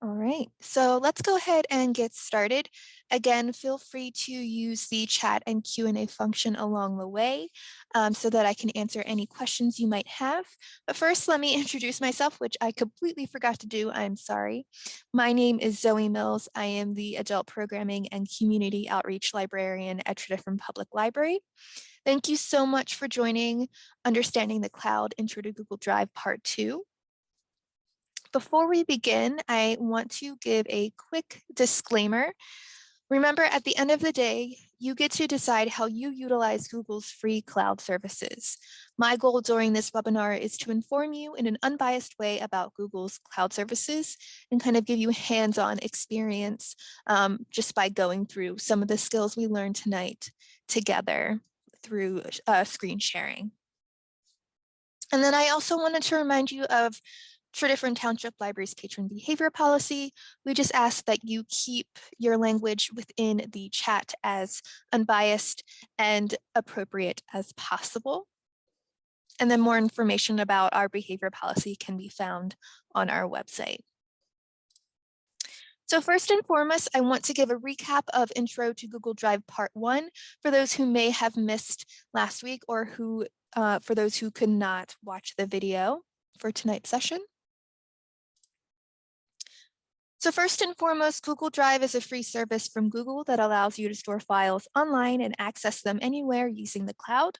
All right, so let's go ahead and get started. Again, feel free to use the chat and Q&A function along the way so that I can answer any questions you might have. But first, let me introduce myself, which I completely forgot to do. I'm sorry. My name is Zoe Mills. I am the Adult Programming and Community Outreach Librarian at Tredyffrin Public Library. Thank you so much for joining Understanding the Cloud Intro to Google Drive Part 2. Before we begin, I want to give a quick disclaimer. Remember, at the end of the day, you get to decide how you utilize Google's free cloud services. My goal during this webinar is to inform you in an unbiased way about Google's cloud services and kind of give you hands-on experience just by going through some of the skills we learned tonight together through screen sharing. And then I also wanted to remind you of Tredyffrin Township Library's patron behavior policy. We just ask that you keep your language within the chat as unbiased and appropriate as possible. And then more information about our behavior policy can be found on our website. So first and foremost, I want to give a recap of Intro to Google Drive Part 1 for those who may have missed last week or who, for those who could not watch the video for tonight's session. So first and foremost, Google Drive is a free service from Google that allows you to store files online and access them anywhere using the cloud.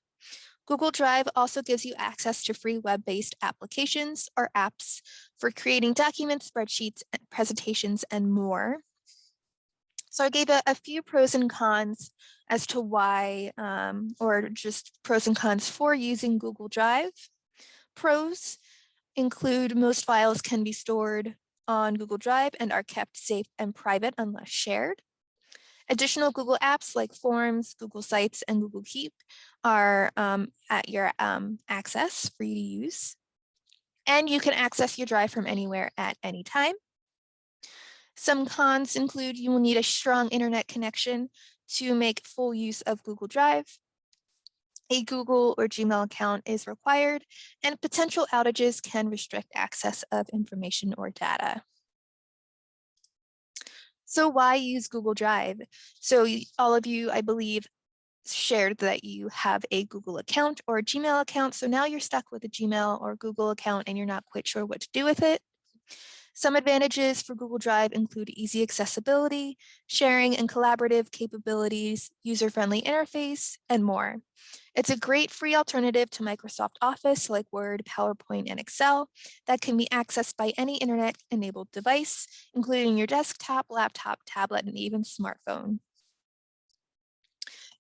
Google Drive also gives you access to free web-based applications or apps for creating documents, spreadsheets, presentations, and more. So I gave a few pros and cons as to why, or just pros and cons for using Google Drive. Pros include most files can be stored on Google Drive and are kept safe and private unless shared. Additional Google apps like Forms, Google Sites, and Google Keep are at your access for you to use. And you can access your drive from anywhere at any time. Some cons include you will need a strong internet connection to make full use of Google Drive. A Google or Gmail account is required, and potential outages can restrict access of information or data. So why use Google Drive? So all of you, I believe, shared that you have a Google account or a Gmail account. So now you're stuck with a Gmail or Google account and you're not quite sure what to do with it. Some advantages for Google Drive include easy accessibility, sharing and collaborative capabilities, user-friendly interface, and more. It's a great free alternative to Microsoft Office like Word, PowerPoint, and Excel that can be accessed by any internet-enabled device, including your desktop, laptop, tablet, and even smartphone.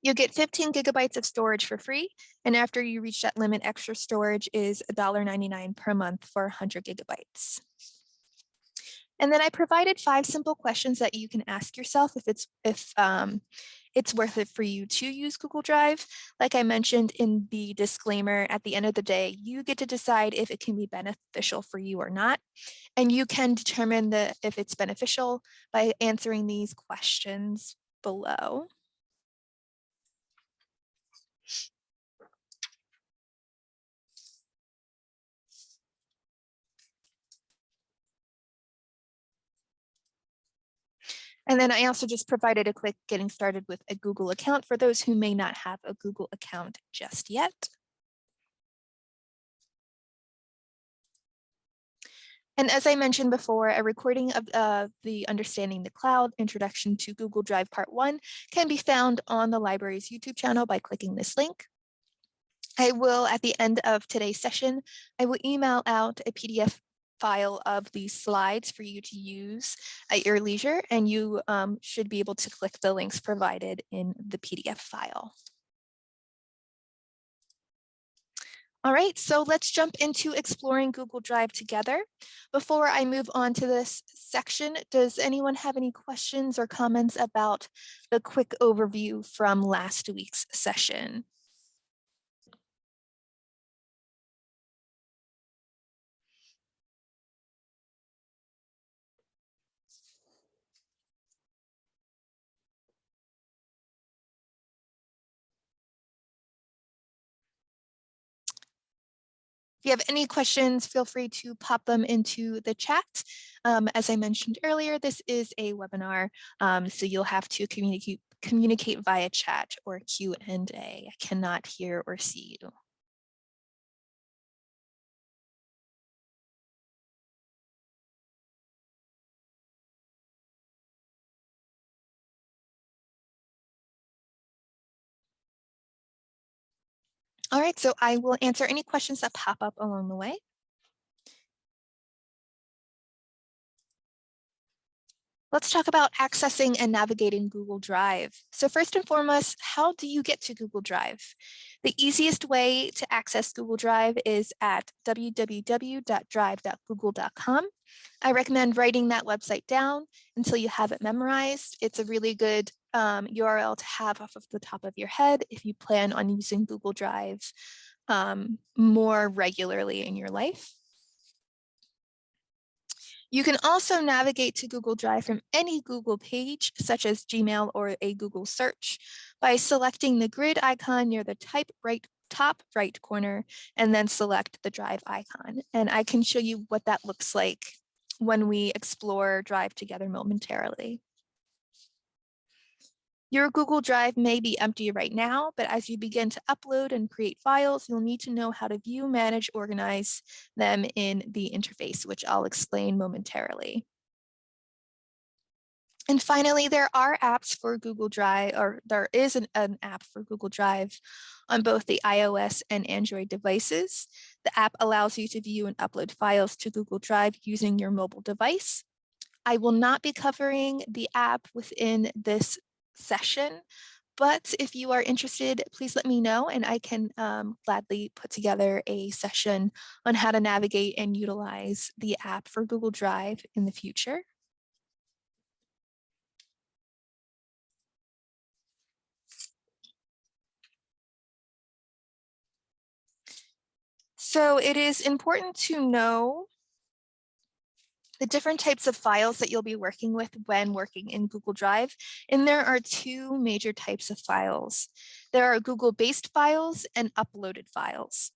You'll get 15 gigabytes of storage for free, and after you reach that limit, extra storage is $1.99 per month for 100 gigabytes. And then I provided 5 simple questions that you can ask yourself if it's worth it for you to use Google Drive. Like I mentioned in the disclaimer, at the end of the day, you get to decide if it can be beneficial for you or not. And you can determine if it's beneficial by answering these questions below. And then I also just provided a quick getting started with a Google account for those who may not have a Google account just yet. And as I mentioned before, a recording of the Understanding the Cloud Introduction to Google Drive Part 1 can be found on the library's YouTube channel by clicking this link. I will, at the end of today's session, I will email out a PDF file of these slides for you to use at your leisure, and you should be able to click the links provided in the PDF file. All right, so let's jump into exploring Google Drive together. Before I move on to this section, does anyone have any questions or comments about the quick overview from last week's session? If you have any questions, feel free to pop them into the chat. As I mentioned earlier, this is a webinar, so you'll have to communicate via chat or Q&A. I cannot hear or see you. All right, so I will answer any questions that pop up along the way. Let's talk about accessing and navigating Google Drive. So first and foremost, how do you get to Google Drive? The easiest way to access Google Drive is at www.drive.google.com. I recommend writing that website down until you have it memorized. It's a really good URL to have off of the top of your head if you plan on using Google Drive more regularly in your life. You can also navigate to Google Drive from any Google page, such as Gmail or a Google search, by selecting the grid icon near the top right corner, and then select the Drive icon. And I can show you what that looks like when we explore Drive together momentarily. Your Google Drive may be empty right now, but as you begin to upload and create files, you'll need to know how to view, manage, organize them in the interface, which I'll explain momentarily. And finally, there are apps for Google Drive, or there is an app for Google Drive on both the iOS and Android devices. The app allows you to view and upload files to Google Drive using your mobile device. I will not be covering the app within this session, but if you are interested, please let me know and I can gladly put together a session on how to navigate and utilize the app for Google Drive in the future. So it is important to know the different types of files that you'll be working with when working in Google Drive. And there are two major types of files. There are Google-based files and uploaded files.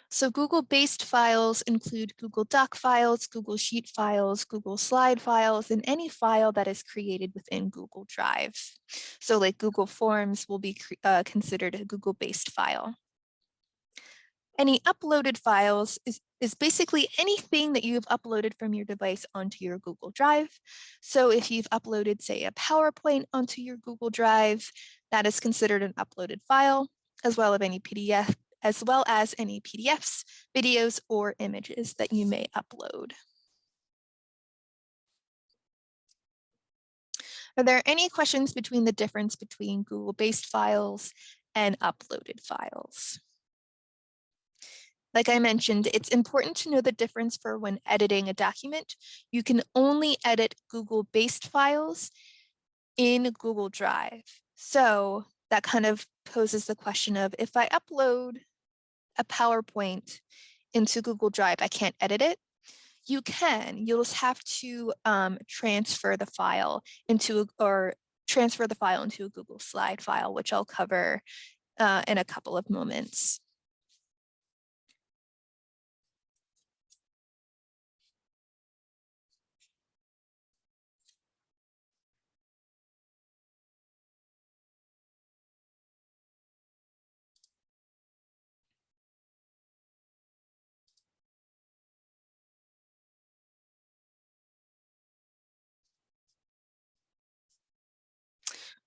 So Google-based files include Google Doc files, Google Sheet files, Google Slide files, and any file that is created within Google Drive. So like Google Forms will be considered a Google-based file. Any uploaded files is basically anything that you've uploaded from your device onto your Google Drive. So if you've uploaded, say, a PowerPoint onto your Google Drive, that is considered an uploaded file, as well as any PDFs, videos, or images that you may upload. Are there any questions between the difference between Google-based files and uploaded files? Like I mentioned, it's important to know the difference for when editing a document. You can only edit Google-based files in Google Drive. So that kind of poses the question of, if I upload a PowerPoint into Google Drive, I can't edit it. You can. You'll just have to transfer the file into a Google Slide file, which I'll cover in a couple of moments.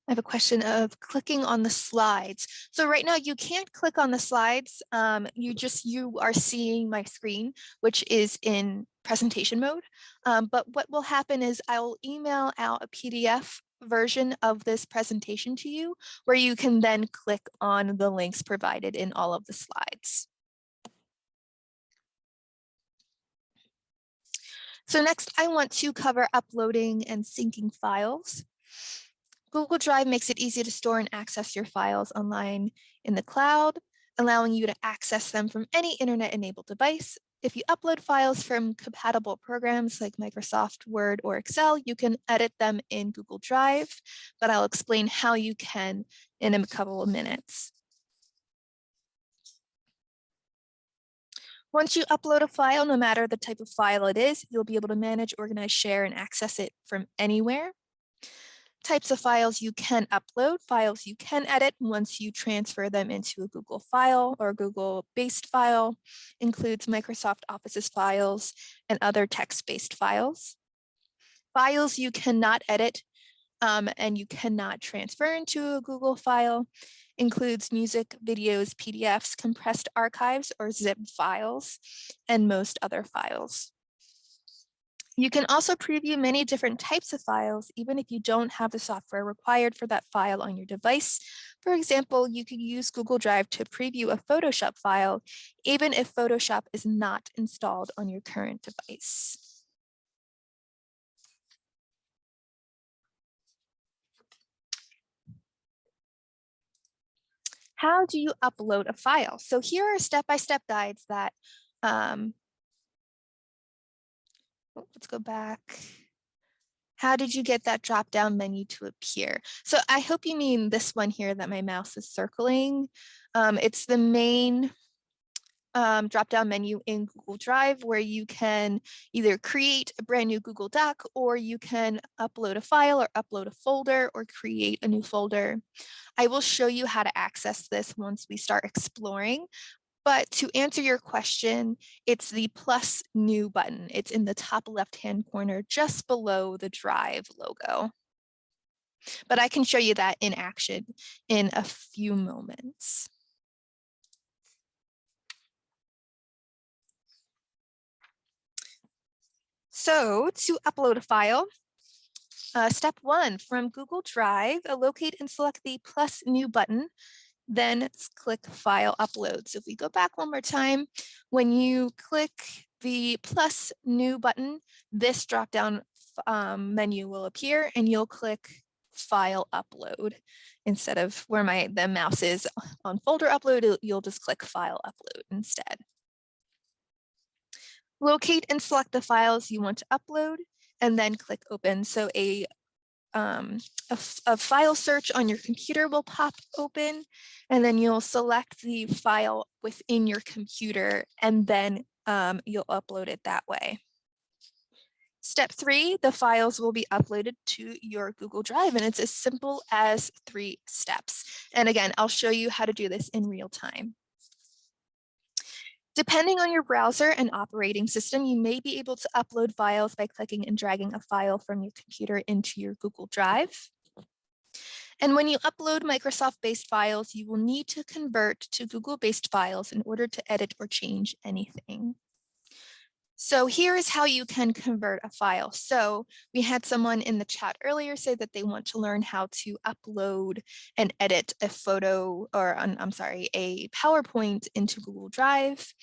I have a question of clicking on the slides. So right now you can't click on the slides. You are seeing my screen, which is in presentation mode. But what will happen is I'll email out a PDF version of this presentation to you, where you can then click on the links provided in all of the slides. So next, I want to cover uploading and syncing files. Google Drive makes it easy to store and access your files online in the cloud, allowing you to access them from any internet-enabled device. If you upload files from compatible programs like Microsoft Word or Excel, you can edit them in Google Drive, but I'll explain how you can in a couple of minutes. Once you upload a file, no matter the type of file it is, you'll be able to manage, organize, share, and access it from anywhere. Types of files you can upload, files you can edit once you transfer them into a Google file or Google-based file, includes Microsoft Office's files and other text-based files. Files you cannot edit and you cannot transfer into a Google file includes music, videos, PDFs, compressed archives, or zip files, and most other files. You can also preview many different types of files, even if you don't have the software required for that file on your device. For example, you could use Google Drive to preview a Photoshop file, even if Photoshop is not installed on your current device. How do you upload a file? So here are step-by-step guides that, let's go back. How did you get that drop-down menu to appear? So I hope you mean this one here that my mouse is circling. It's the main drop-down menu in Google Drive where you can either create a brand new Google Doc, or you can upload a file or upload a folder or create a new folder. I will show you how to access this once we start exploring. But to answer your question, it's the plus new button. It's in the top left-hand corner, just below the Drive logo. But I can show you that in action in a few moments. So to upload a file, step 1, from Google Drive, locate and select the plus new button. Then click File Upload. So if we go back one more time, when you click the plus new button, this drop-down menu will appear and you'll click File Upload. Instead of where the mouse is on Folder Upload, you'll just click File Upload instead. Locate and select the files you want to upload and then click Open. So a file search on your computer will pop open, and then you'll select the file within your computer, and then you'll upload it that way. Step 3, the files will be uploaded to your Google Drive, and it's as simple as 3 steps. And again, I'll show you how to do this in real time. Depending on your browser and operating system, you may be able to upload files by clicking and dragging a file from your computer into your Google Drive. And when you upload Microsoft-based files, you will need to convert to Google-based files in order to edit or change anything. So here is how you can convert a file. So we had someone in the chat earlier say that they want to learn how to upload and edit a photo, or a PowerPoint into Google Drive.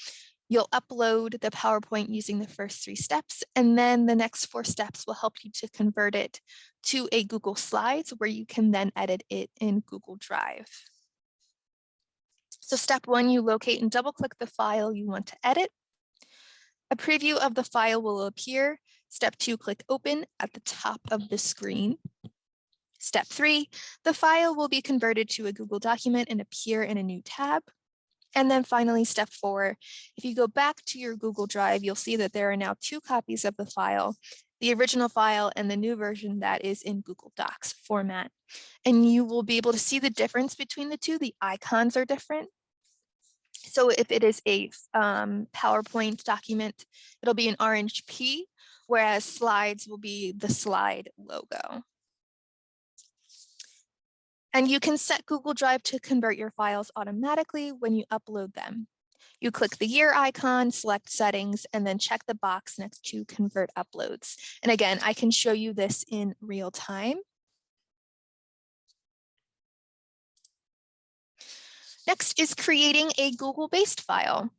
You'll upload the PowerPoint using the first 3 steps, and then the next 4 steps will help you to convert it to a Google Slides where you can then edit it in Google Drive. So step 1, you locate and double click the file you want to edit. A preview of the file will appear. Step 2, click Open at the top of the screen. Step 3, the file will be converted to a Google document and appear in a new tab. And then finally, step 4, if you go back to your Google Drive, you'll see that there are now 2 copies of the file, the original file and the new version that is in Google Docs format. And you will be able to see the difference between the two. The icons are different. So if it is a PowerPoint document, it'll be an orange P, whereas slides will be the slide logo. And you can set Google Drive to convert your files automatically when you upload them. You click the year icon, select settings, and then check the box next to convert uploads. And again, I can show you this in real time. Next is creating a Google-based file.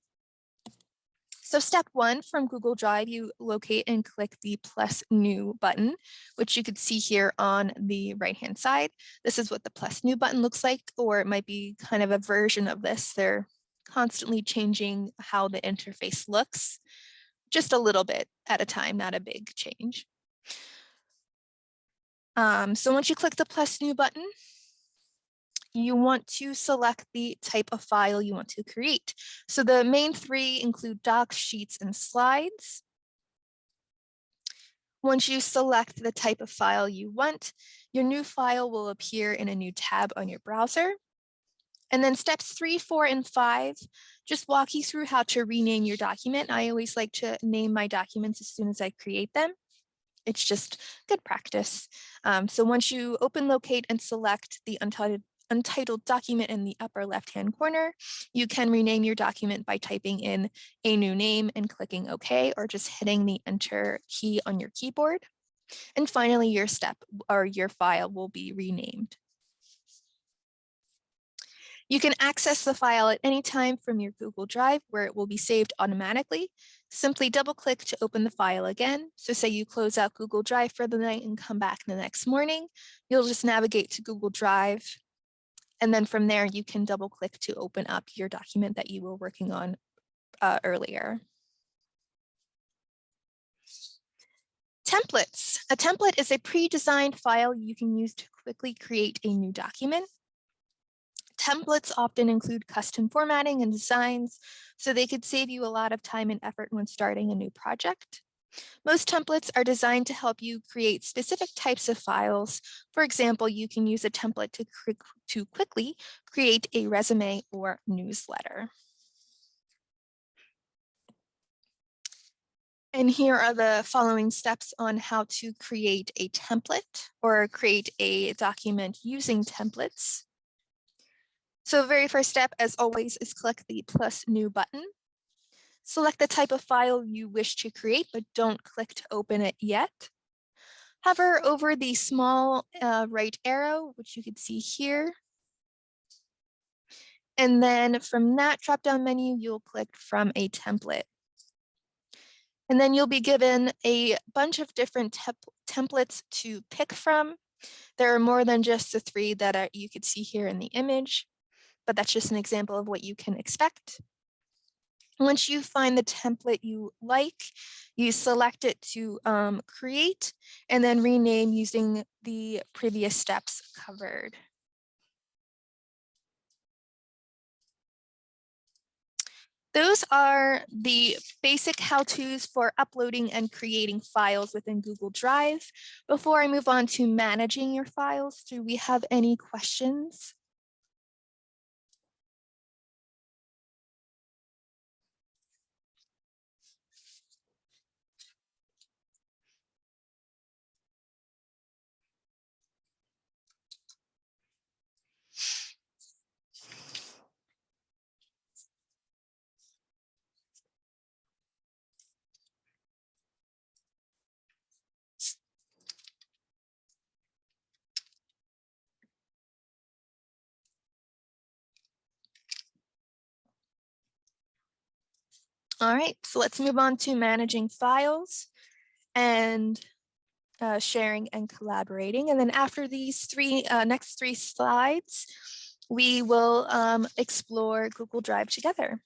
So step 1, from Google Drive, you locate and click the plus new button, which you could see here on the right-hand side. This is what the plus new button looks like, or it might be kind of a version of this. They're constantly changing how the interface looks, just a little bit at a time, not a big change. So once you click the plus new button, you want to select the type of file you want to create. So the main three include docs, sheets, and slides. Once you select the type of file you want, your new file will appear in a new tab on your browser. And then steps 3, 4, and 5 just walk you through how to rename your document. I always like to name my documents as soon as I create them. It's just good practice. So once you open, locate, and select the untitled document in the upper left-hand corner, you can rename your document by typing in a new name and clicking OK, or just hitting the Enter key on your keyboard. And finally, your step or your file will be renamed. You can access the file at any time from your Google Drive, where it will be saved automatically. Simply double click to open the file again. So say you close out Google Drive for the night and come back the next morning, you'll just navigate to Google Drive. And then from there, you can double click to open up your document that you were working on earlier. Templates. A template is a pre-designed file you can use to quickly create a new document. Templates often include custom formatting and designs, so they could save you a lot of time and effort when starting a new project. Most templates are designed to help you create specific types of files. For example, you can use a template to quickly create a resume or newsletter. And here are the following steps on how to create a template or create a document using templates. So the very first step, as always, is click the plus new button. Select the type of file you wish to create, but don't click to open it yet. Hover over the small right arrow, which you can see here. And then from that drop-down menu, you'll click from a template. And then you'll be given a bunch of different templates to pick from. There are more than just the 3 that you could see here in the image, but that's just an example of what you can expect. Once you find the template you like, you select it to create and then rename using the previous steps covered. Those are the basic how-tos for uploading and creating files within Google Drive. Before I move on to managing your files, do we have any questions? All right, so let's move on to managing files and sharing and collaborating. And then after these next three slides, we will explore Google Drive together.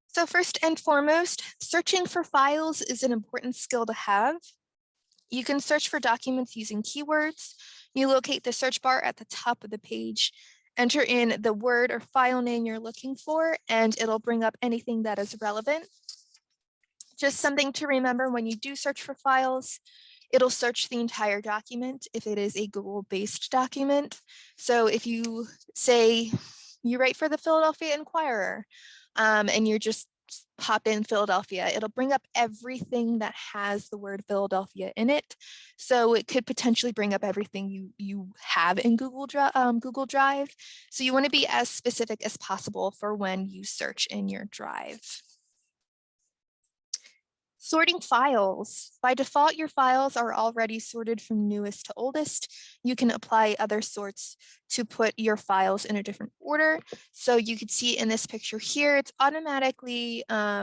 So first and foremost, searching for files is an important skill to have. You can search for documents using keywords. You locate the search bar at the top of the page, enter in the word or file name you're looking for, and it'll bring up anything that is relevant. Just something to remember when you do search for files, it'll search the entire document if it is a Google-based document. So if you say you write for the Philadelphia Inquirer and you're just pop in Philadelphia, it'll bring up everything that has the word Philadelphia in it. So it could potentially bring up everything you have in Google Drive. So you want to be as specific as possible for when you search in your Drive. Sorting files. By default, your files are already sorted from newest to oldest. You can apply other sorts to put your files in a different order. So you can see in this picture here, it's automatically, I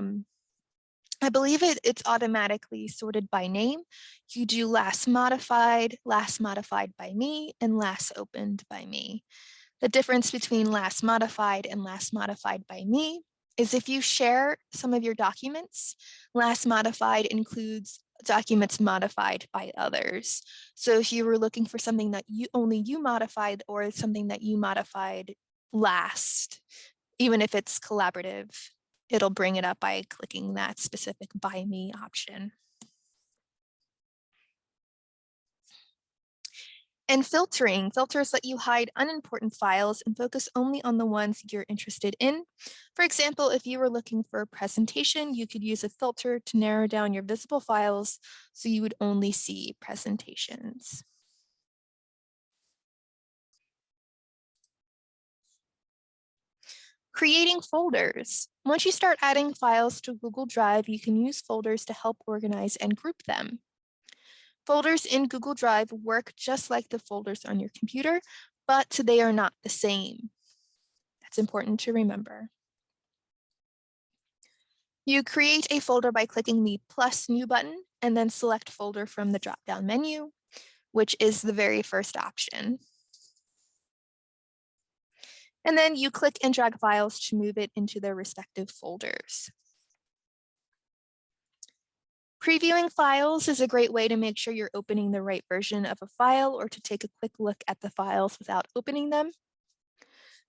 believe it's automatically sorted by name. You do last modified by me, and last opened by me. The difference between last modified and last modified by me is if you share some of your documents, last modified includes documents modified by others. So if you were looking for something that only you modified, or something that you modified last, even if it's collaborative, it'll bring it up by clicking that specific by me option. And filtering. Filters let you hide unimportant files and focus only on the ones you're interested in. For example, if you were looking for a presentation, you could use a filter to narrow down your visible files so you would only see presentations. Creating folders. Once you start adding files to Google Drive, you can use folders to help organize and group them. Folders in Google Drive work just like the folders on your computer, but they are not the same. That's important to remember. You create a folder by clicking the plus new button and then select folder from the drop-down menu, which is the very first option. And then you click and drag files to move it into their respective folders. Previewing files is a great way to make sure you're opening the right version of a file, or to take a quick look at the files without opening them.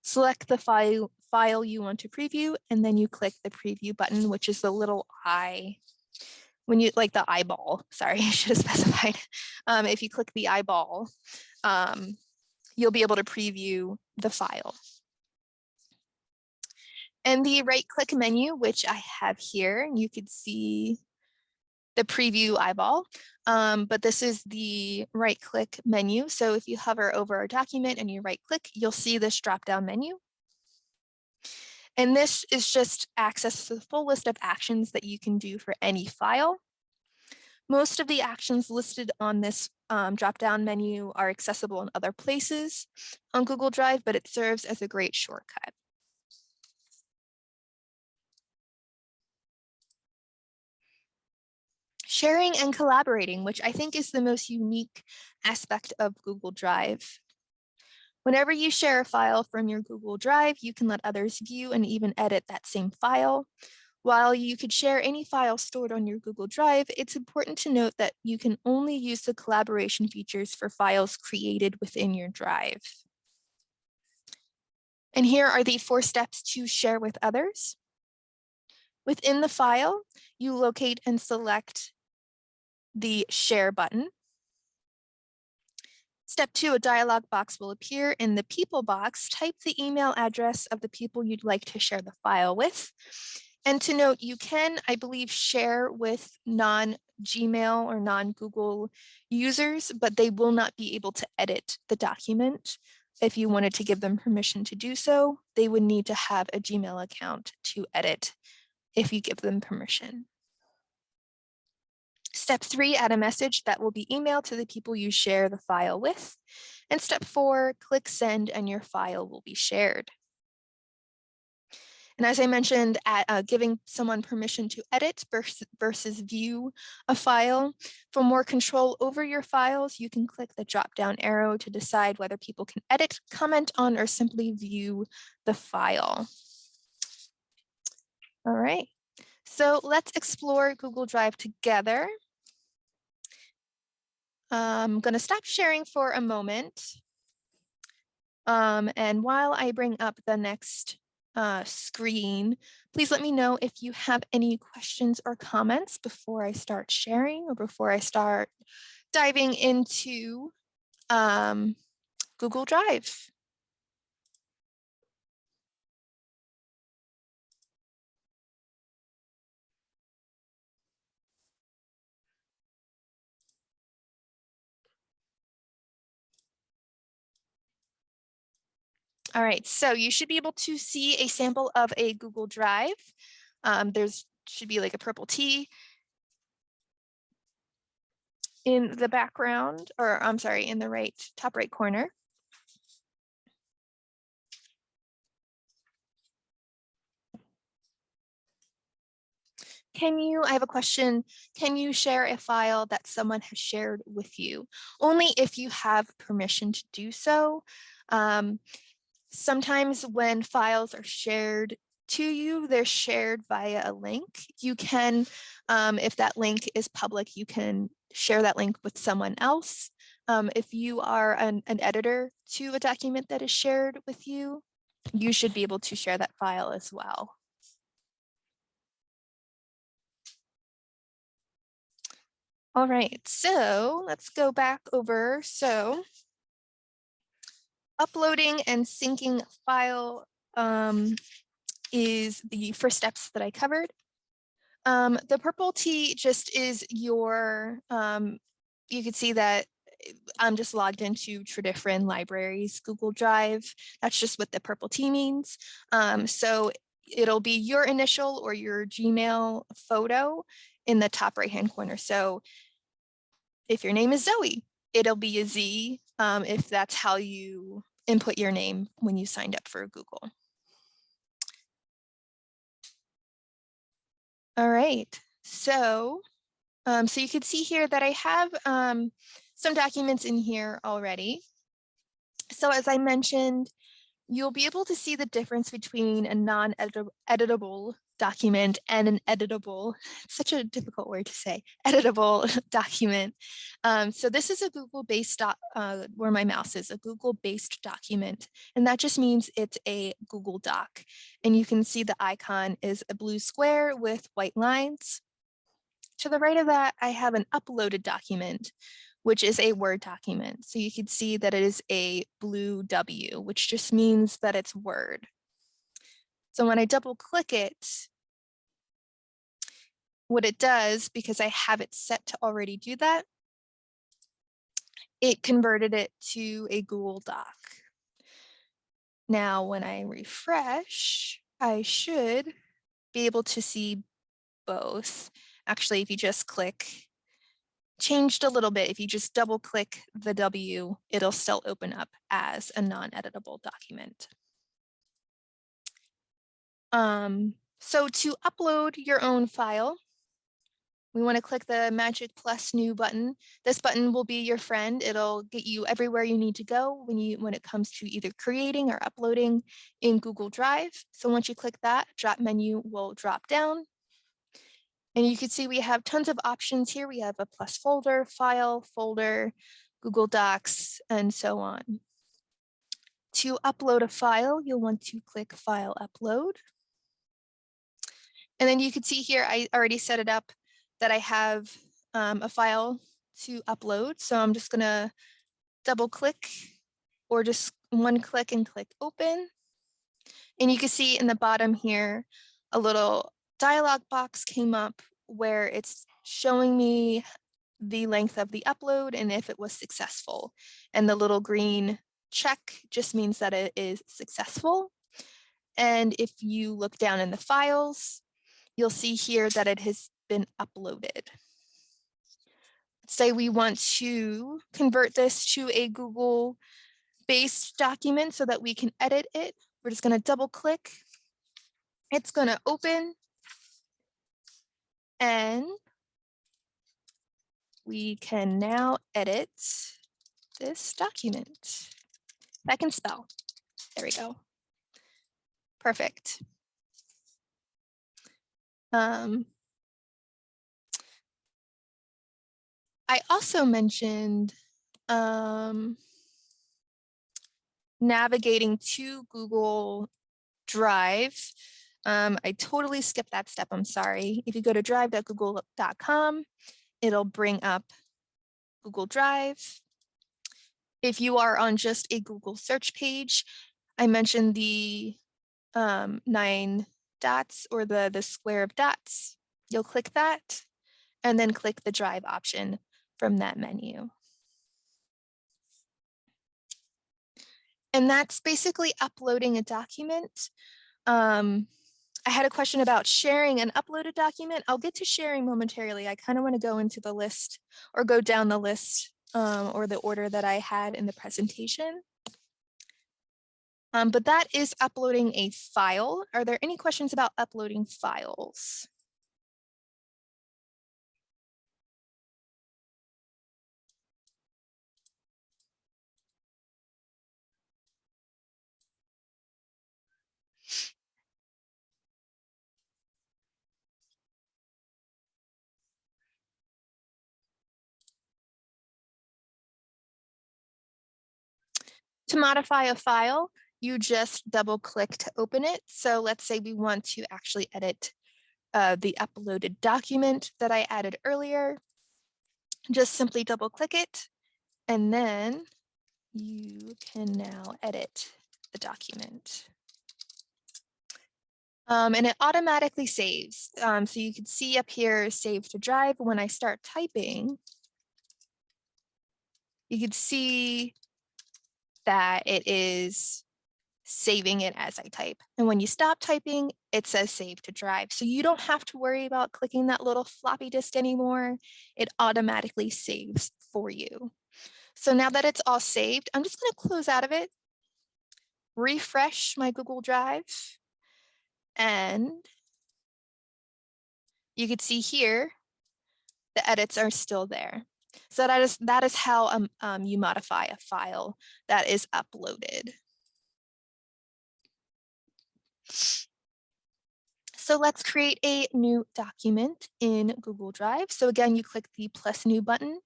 Select the file you want to preview, and then you click the preview button, which is the little eye. When you, like the eyeball, sorry, I should have specified. If you click the eyeball, you'll be able to preview the file. And the right-click menu, which I have here, you could see the preview eyeball, but this is the right-click menu. So if you hover over a document and you right-click, you'll see this drop-down menu. And this is just access to the full list of actions that you can do for any file. Most of the actions listed on this drop-down menu are accessible in other places on Google Drive, but it serves as a great shortcut. Sharing and collaborating, which I think is the most unique aspect of Google Drive. Whenever you share a file from your Google Drive, you can let others view and even edit that same file. While you could share any file stored on your Google Drive, it's important to note that you can only use the collaboration features for files created within your drive. And here are the 4 steps to share with others. Within the file, you locate and select the share button. Step 2, a dialog box will appear. In the people box, type the email address of the people you'd like to share the file with. And to note, you can, I believe, share with non-Gmail or non-Google users, but they will not be able to edit the document. If you wanted to give them permission to do so, they would need to have a Gmail account to edit if you give them permission. Step 3, add a message that will be emailed to the people you share the file with. And step 4, click send and your file will be shared. And as I mentioned, giving someone permission to edit versus view a file. For more control over your files, you can click the drop-down arrow to decide whether people can edit, comment on, or simply view the file. All right, so let's explore Google Drive together. I'm going to stop sharing for a moment. And while I bring up the next screen, please let me know if you have any questions or comments before I start sharing, or before I start diving into Google Drive. All right, so you should be able to see a sample of a Google Drive. There's should be like a purple T in the background, or I'm sorry, in the top right corner. I have a question. Can you share a file that someone has shared with you? Only if you have permission to do so. Sometimes when files are shared to you. They're shared via a link. You can, if that link is public, you can share that link with someone else. If you are an editor to a document that is shared with you, you should be able to share that file as well. All right, so let's go back over. So uploading and syncing a file is the first steps that I covered. The purple T just is your, you can see that I'm just logged into Tradifrin Libraries Google Drive. That's just what the purple T means. So it'll be your initial or your Gmail photo in the top right-hand corner. So if your name is Zoe, it'll be a Z if that's how you input your name when you signed up for Google. All right, so you can see here that I have some documents in here already. So as I mentioned, you'll be able to see the difference between a non-editable document and an editable, it's such a difficult word to say, editable document. So this is a Google-based, where my mouse is, a Google-based document. And that just means it's a Google Doc. And you can see the icon is a blue square with white lines. To the right of that, I have an uploaded document, which is a Word document. So you can see that it is a blue W, which just means that it's Word. So when I double click it, what it does, because I have it set to already do that, it converted it to a Google Doc. Now, when I refresh, I should be able to see both. Actually, if you just click, changed a little bit. If you just double click the W, it'll still open up as a non-editable document. So to upload your own file, we want to click the magic plus new button. This button will be your friend. It'll get you everywhere you need to go when it comes to either creating or uploading in Google Drive. So once you click that, drop menu will drop down. And you can see we have tons of options here. We have a plus folder, file, folder, Google Docs, and so on. To upload a file, you'll want to click File Upload. And then you can see here, I already set it up that I have a file to upload. So I'm just gonna double click or just one click and click Open. And you can see in the bottom here, a little dialog box came up where it's showing me the length of the upload and if it was successful. And the little green check just means that it is successful. And if you look down in the files, you'll see here that it has been uploaded. Say we want to convert this to a Google-based document so that we can edit it. We're just going to double click. It's going to open. And we can now edit this document. I can spell. There we go. Perfect. I also mentioned navigating to Google Drive. I totally skipped that step, I'm sorry. If you go to drive.google.com, it'll bring up Google Drive. If you are on just a Google search page, I mentioned the 9 dots or the square of dots. You'll click that and then click the Drive option from that menu. And that's basically uploading a document. I had a question about sharing an uploaded document. I'll get to sharing momentarily. I kind of want to go into the list or go down the list or the order that I had in the presentation. But that is uploading a file. Are there any questions about uploading files? To modify a file, you just double click to open it. So let's say we want to actually edit the uploaded document that I added earlier. Just simply double click it, and then you can now edit the document. And it automatically saves. So you can see up here, save to drive. When I start typing, you can see that it is saving it as I type. And when you stop typing, it says save to drive. So you don't have to worry about clicking that little floppy disk anymore. It automatically saves for you. So now that it's all saved, I'm just going to close out of it, refresh my Google Drive, and you can see here, the edits are still there. So that is how you modify a file that is uploaded. So let's create a new document in Google Drive. So again, you click the plus new button.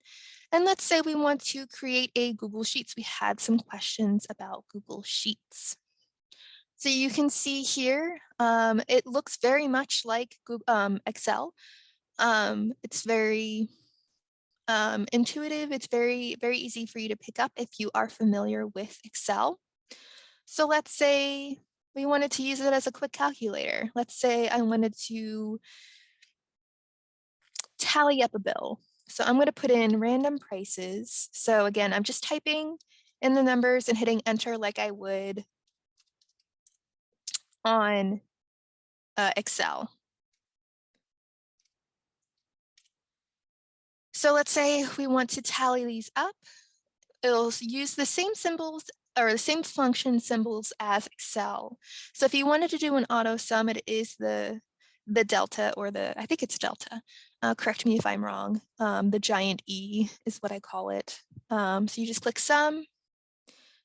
And let's say we want to create a Google Sheets. We had some questions about Google Sheets. So you can see here, it looks very much like Google, Excel. It's very intuitive. It's very, very easy for you to pick up if you are familiar with Excel. So let's say we wanted to use it as a quick calculator. Let's say I wanted to tally up a bill. So I'm going to put in random prices. So again, I'm just typing in the numbers and hitting enter like I would on Excel. So let's say we want to tally these up. It'll use the same symbols or the same function symbols as Excel. So if you wanted to do an auto sum, it is the delta, or I think it's delta. Correct me if I'm wrong. The giant E is what I call it. So you just click sum,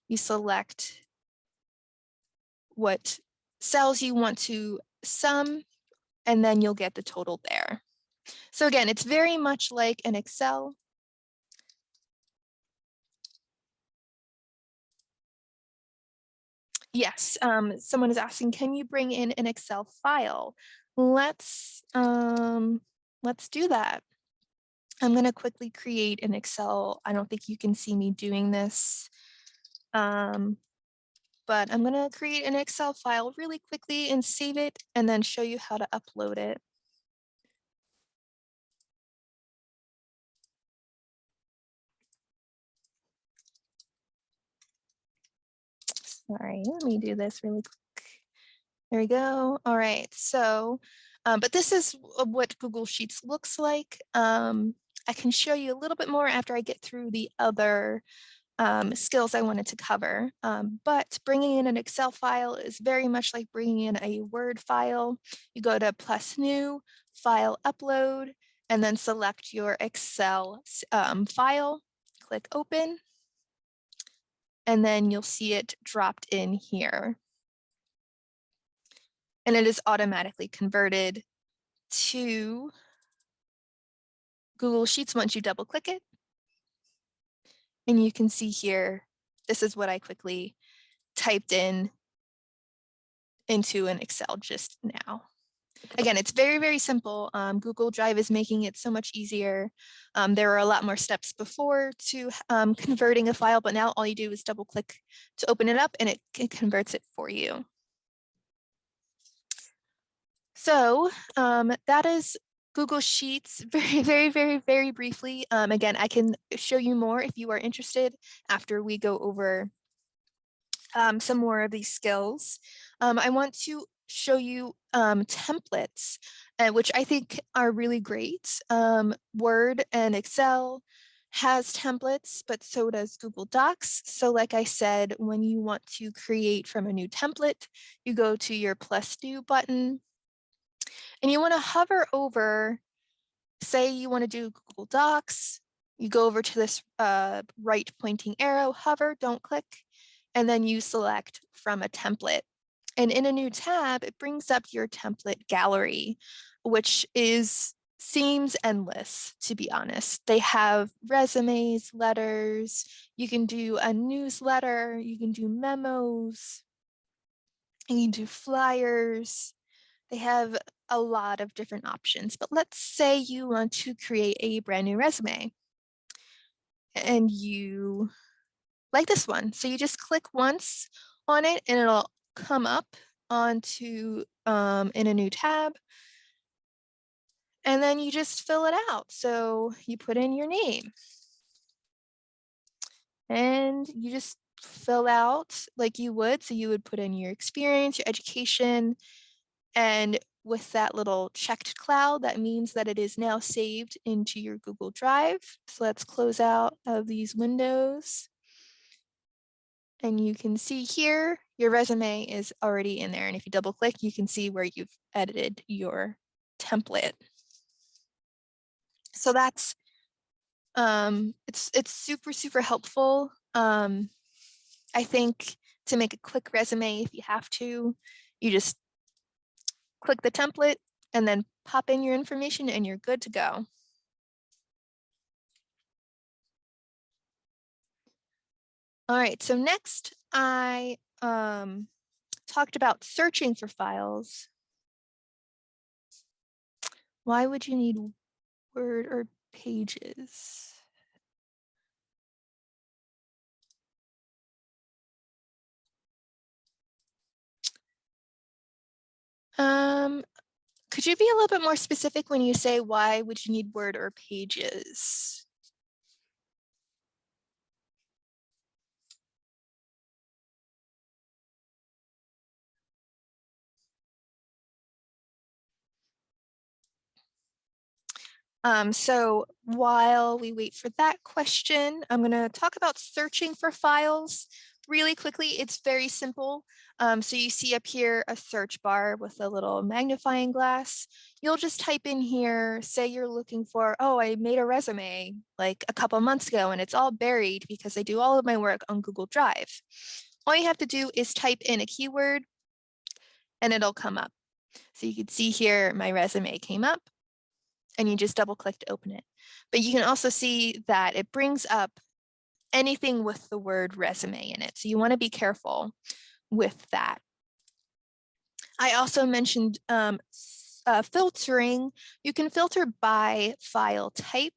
you select what cells you want to sum, and then you'll get the total there. So again, it's very much like an Excel. Yes, someone is asking, can you bring in an Excel file? Let's do that. I'm going to quickly create an Excel. I don't think you can see me doing this, but I'm going to create an Excel file really quickly and save it, and then show you how to upload it. Sorry, let me do this really quick. There we go. All right, so, but this is what Google Sheets looks like. I can show you a little bit more after I get through the other skills I wanted to cover. But bringing in an Excel file is very much like bringing in a Word file. You go to plus new, file upload, and then select your Excel file, click open, and then you'll see it dropped in here. And it is automatically converted to Google Sheets once you double click it. And you can see here, this is what I quickly typed in into an Excel just now. Again, it's very, very simple. Google Drive is making it so much easier. There are a lot more steps before to converting a file, but now all you do is double click to open it up and it converts it for you. So that is Google Sheets very, very, very, very briefly. Again, I can show you more if you are interested after we go over some more of these skills. I want to show you templates, which I think are really great. Word and Excel has templates, but so does Google Docs. So like I said, when you want to create from a new template, you go to your plus new button and you want to hover over, say you want to do Google Docs, you go over to this right pointing arrow, hover, don't click, and then you select from a template. And in a new tab, it brings up your template gallery, which is seems endless, to be honest. They have resumes, letters, you can do a newsletter, you can do memos, you can do flyers. They have a lot of different options, but let's say you want to create a brand new resume and you like this one. So you just click once on it and it'll come up onto in a new tab. And then you just fill it out. So you put in your name and you just fill out like you would. So you would put in your experience, your education, and with that little checked cloud, that means that it is now saved into your Google Drive. So let's close out of these windows. And you can see here, your resume is already in there. And if you double click, you can see where you've edited your template. So that's, it's super helpful. I think to make a quick resume, if you have to, you just click the template and then pop in your information and you're good to go. All right, so next I talked about searching for files. Why would you need Word or Pages? Could you be a little bit more specific when you say why would you need Word or Pages? So while we wait for that question, I'm going to talk about searching for files really quickly. It's very simple. So you see up here a search bar with a little magnifying glass. You'll just type in here, say you're looking for, oh, I made a resume like a couple months ago and it's all buried because I do all of my work on Google Drive. All you have to do is type in a keyword and it'll come up. So you can see here my resume came up and you just double click to open it. But you can also see that it brings up anything with the word resume in it. So you want to be careful with that. I also mentioned filtering. You can filter by file type.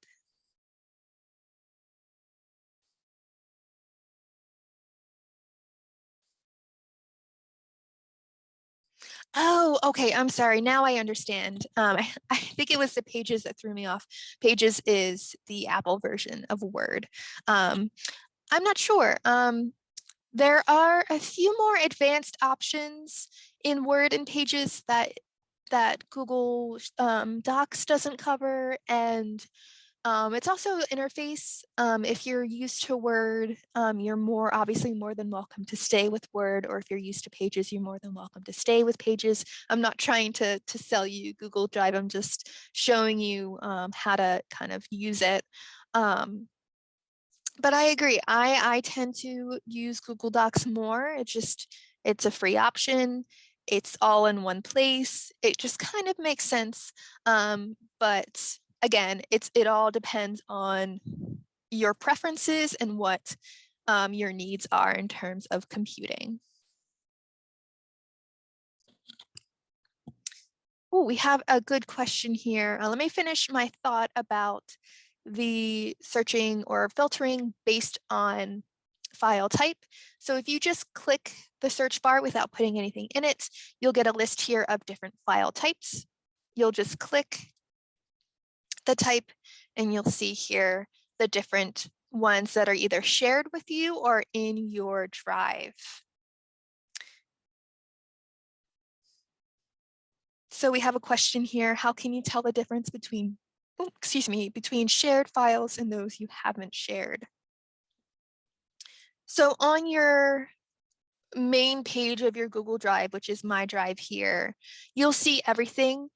Oh, okay. I'm sorry. Now I understand. I think it was the Pages that threw me off. Pages is the Apple version of Word. I'm not sure. There are a few more advanced options in Word and Pages that Google Docs doesn't cover, and it's also interface. If you're used to Word, you're obviously more than welcome to stay with Word, or if you're used to Pages, you're more than welcome to stay with Pages. I'm not trying to sell you Google Drive. I'm just showing you how to kind of use it. But I agree. I tend to use Google Docs more. It's a free option. It's all in one place. It just kind of makes sense. But again, it all depends on your preferences and what your needs are in terms of computing. Oh, we have a good question here. Let me finish my thought about the searching or filtering based on file type. So if you just click the search bar without putting anything in it, you'll get a list here of different file types. You'll just click the type and you'll see here the different ones that are either shared with you or in your drive. So we have a question here. How can you tell the difference between, between shared files and those you haven't shared? So on your main page of your Google Drive, which is my drive here, you'll see everything.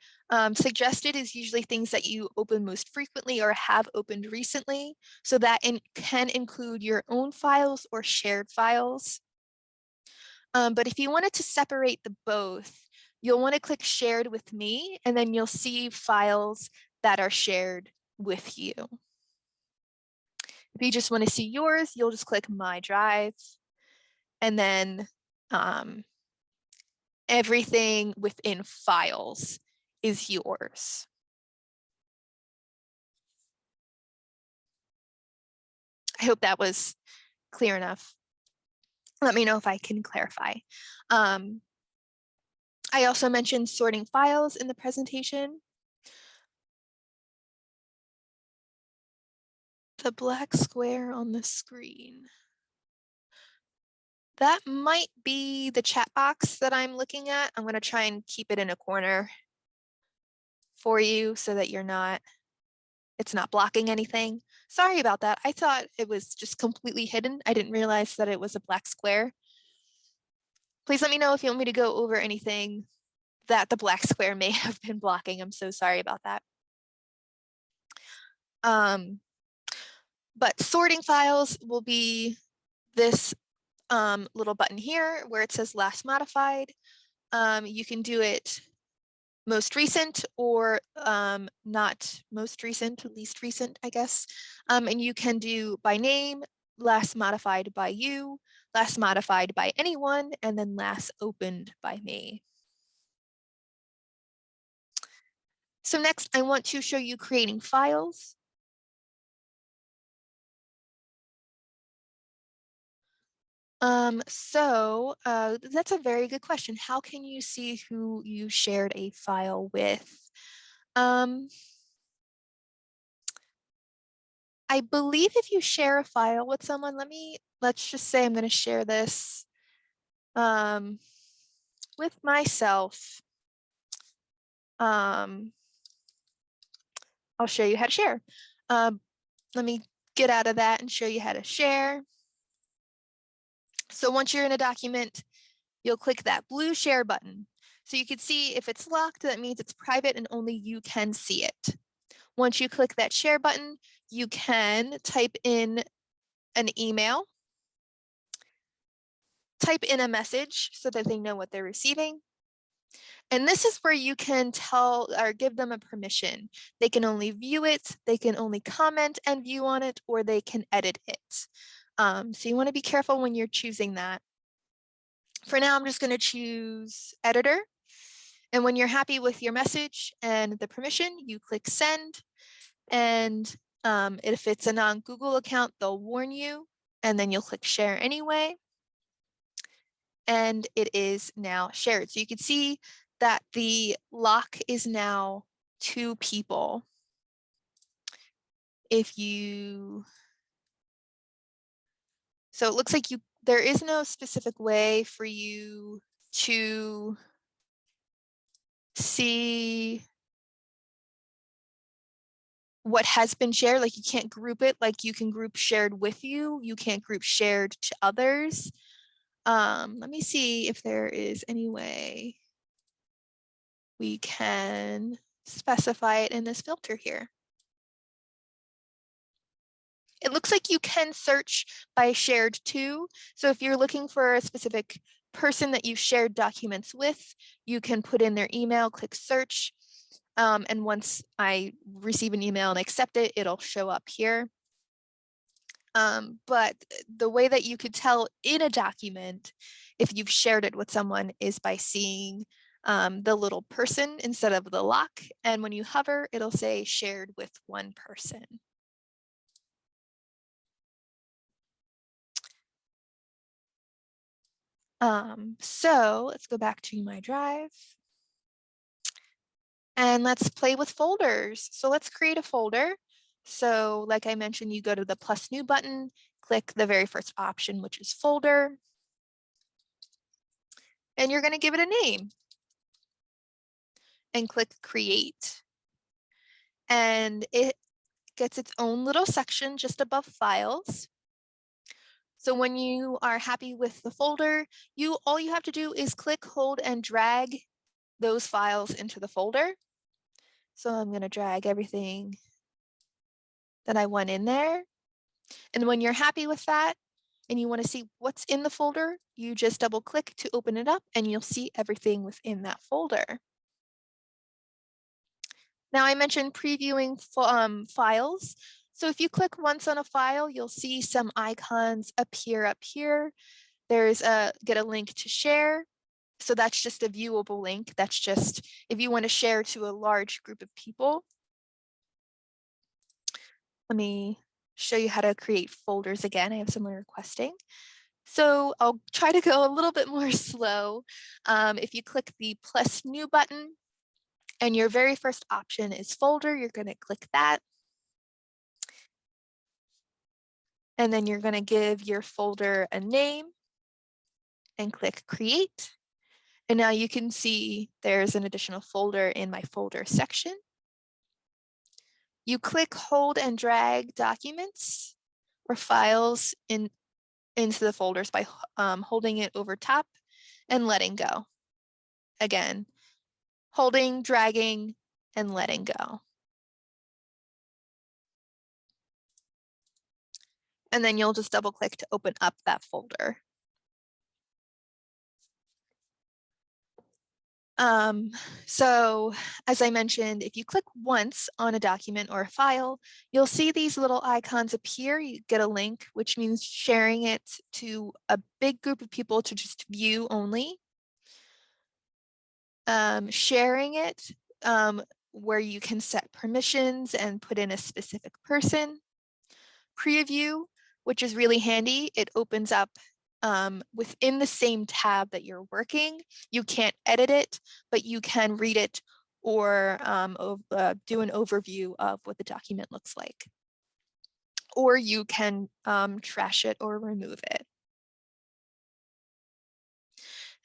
Suggested is usually things that you open most frequently or have opened recently. So that can include your own files or shared files. But if you wanted to separate the both, you'll want to click shared with me, and then you'll see files that are shared with you. If you just want to see yours, you'll just click My Drive, and then everything within Files is yours. I hope that was clear enough. Let me know if I can clarify. I also mentioned sorting files in the presentation. The black square on the screen. That might be the chat box that I'm looking at. I'm going to try and keep it in a corner for you so that it's not blocking anything. Sorry about that. I thought it was just completely hidden. I didn't realize that it was a black square. Please let me know if you want me to go over anything that the black square may have been blocking. I'm so sorry about that. But sorting files will be this little button here where it says last modified. You can do it most recent or not most recent, least recent, I guess. And you can do by name, last modified by you, last modified by anyone, and then last opened by me. So next, I want to show you creating files. That's a very good question. How can you see who you shared a file with? I believe if you share a file with someone, let's just say I'm going to share this with myself. I'll show you how to share. Let me get out of that and show you how to share. So once you're in a document, you'll click that blue share button. So you can see if it's locked, that means it's private and only you can see it. Once you click that share button, you can type in an email, type in a message so that they know what they're receiving. And this is where you can tell or give them a permission. They can only view it, they can only comment and view on it, or they can edit it. So you want to be careful when you're choosing that. For now, I'm just going to choose editor. And when you're happy with your message and the permission, you click send. And if it's a non-Google account, they'll warn you, and then you'll click share anyway. And it is now shared. So you can see that the lock is now 2 people. So it looks like there is no specific way for you to see what has been shared. Like you can't group it like you can group shared with you. You can't group shared to others. Let me see if there is any way we can specify it in this filter here. It looks like you can search by shared to. So if you're looking for a specific person that you've shared documents with, you can put in their email, click search. And once I receive an email and accept it, it'll show up here. But the way that you could tell in a document if you've shared it with someone is by seeing the little person instead of the lock. And when you hover, it'll say shared with one person. So let's go back to my drive. And let's play with folders. So let's create a folder. So like I mentioned, you go to the plus new button, click the very first option, which is folder. And you're going to give it a name. And click create. And it gets its own little section just above files. So when you are happy with the folder, all you have to do is click, hold, and drag those files into the folder. So I'm going to drag everything that I want in there. And when you're happy with that and you want to see what's in the folder, you just double click to open it up and you'll see everything within that folder. Now I mentioned previewing files. So if you click once on a file, you'll see some icons appear up here. There's get a link to share. So that's just a viewable link. That's just if you want to share to a large group of people. Let me show you how to create folders again. I have someone requesting. So I'll try to go a little bit more slow. If you click the plus new button and your very first option is folder, you're going to click that. And then you're going to give your folder a name and click create. And now you can see there's an additional folder in my folder section. You click, hold, and drag documents or files into the folders by holding it over top and letting go. Again, holding, dragging, and letting go. And then you'll just double click to open up that folder. So as I mentioned, if you click once on a document or a file, you'll see these little icons appear. You get a link, which means sharing it to a big group of people to just view only. Sharing it where you can set permissions and put in a specific person. Preview, which is really handy. It opens up within the same tab that you're working. You can't edit it, but you can read it or do an overview of what the document looks like. Or you can trash it or remove it.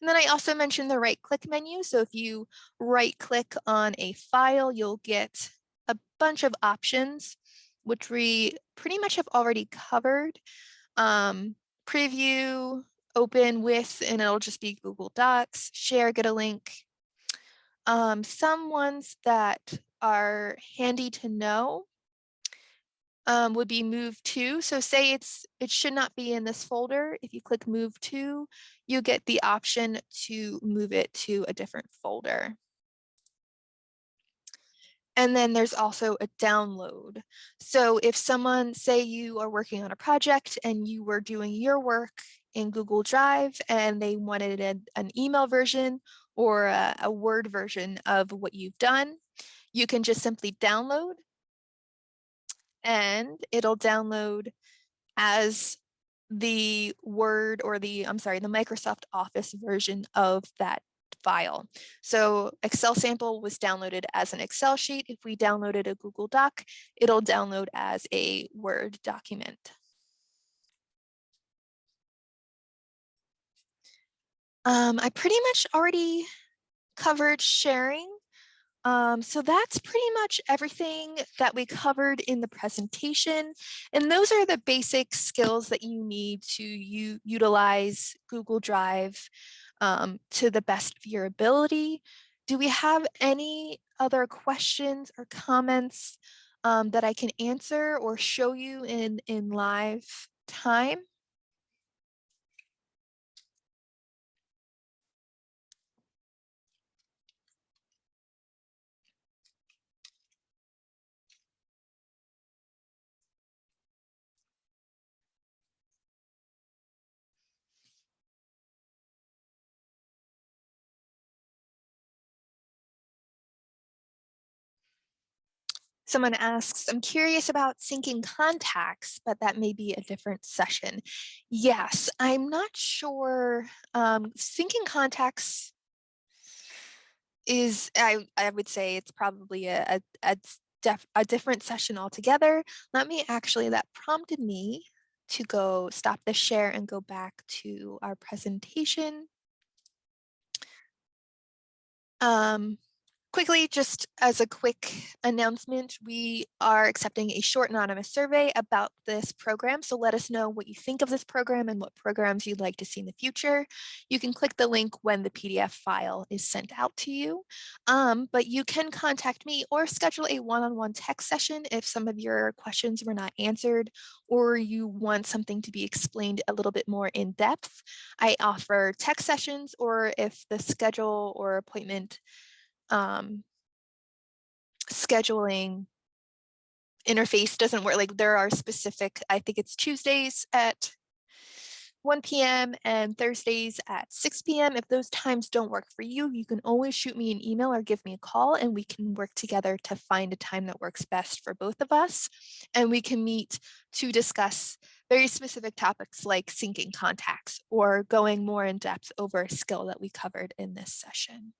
And then I also mentioned the right click menu. So if you right click on a file, you'll get a bunch of options, which we pretty much have already covered. Preview, open with, and it'll just be Google Docs, share, get a link. Some ones that are handy to know would be move to. So say it should not be in this folder. If you click move to, you get the option to move it to a different folder. And then there's also a download. So if someone, say you are working on a project and you were doing your work in Google Drive and they wanted an email version or a Word version of what you've done, you can just simply download and it'll download as the Word or the Microsoft Office version of that file. So Excel sample was downloaded as an Excel sheet. If we downloaded a Google Doc, it'll download as a Word document. I pretty much already covered sharing. So that's pretty much everything that we covered in the presentation. And those are the basic skills that you need to utilize Google Drive to the best of your ability. Do we have any other questions or comments that I can answer or show you in live time? Someone asks, I'm curious about syncing contacts, but that may be a different session. Yes, I'm not sure. Syncing contacts is, I would say it's probably a different session altogether. That prompted me to go stop the share and go back to our presentation. Quickly, just as a quick announcement, we are accepting a short anonymous survey about this program. So let us know what you think of this program and what programs you'd like to see in the future. You can click the link when the PDF file is sent out to you. But you can contact me or schedule a one-on-one tech session if some of your questions were not answered or you want something to be explained a little bit more in depth. I offer tech sessions, or if the schedule or appointment scheduling interface doesn't work, like there are specific, I think it's Tuesdays at 1 p.m. and Thursdays at 6 p.m. If those times don't work for you, you can always shoot me an email or give me a call and we can work together to find a time that works best for both of us. And we can meet to discuss very specific topics like syncing contacts or going more in depth over a skill that we covered in this session.